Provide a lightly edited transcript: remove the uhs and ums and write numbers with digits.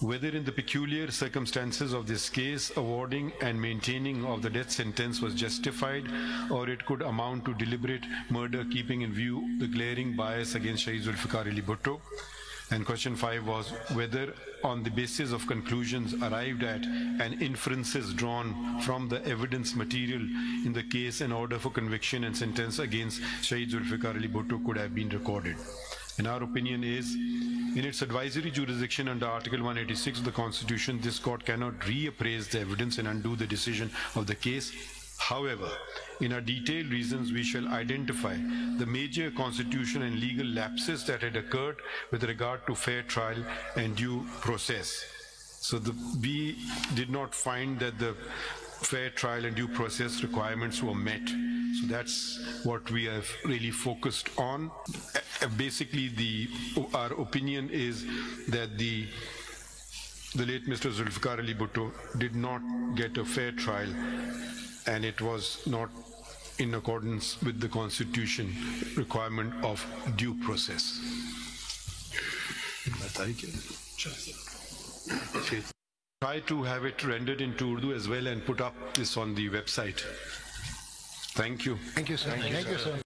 whether in the peculiar circumstances of this case, awarding and maintaining of the death sentence was justified, or it could amount to deliberate murder, keeping in view the glaring bias against Shaheed Zulfikar Ali Bhutto. And question 5 was whether on the basis of conclusions arrived at and inferences drawn from the evidence material in the case, an order for conviction and sentence against Shaheed Zulfikar Ali Bhutto could have been recorded. And our opinion is, in its advisory jurisdiction under Article 186 of the Constitution, this court cannot reappraise the evidence and undo the decision of the case. However, in our detailed reasons, we shall identify the major constitutional and legal lapses that had occurred with regard to fair trial and due process. So we did not find that the fair trial and due process requirements were met. So that's what we have really focused on. Basically, our opinion is that the late Mr. Zulfikar Ali Bhutto did not get a fair trial, and it was not in accordance with the Constitution requirement of due process. Try to have it rendered into Urdu as well and put up this on the website. Thank you. Thank you, sir. Thank you, sir.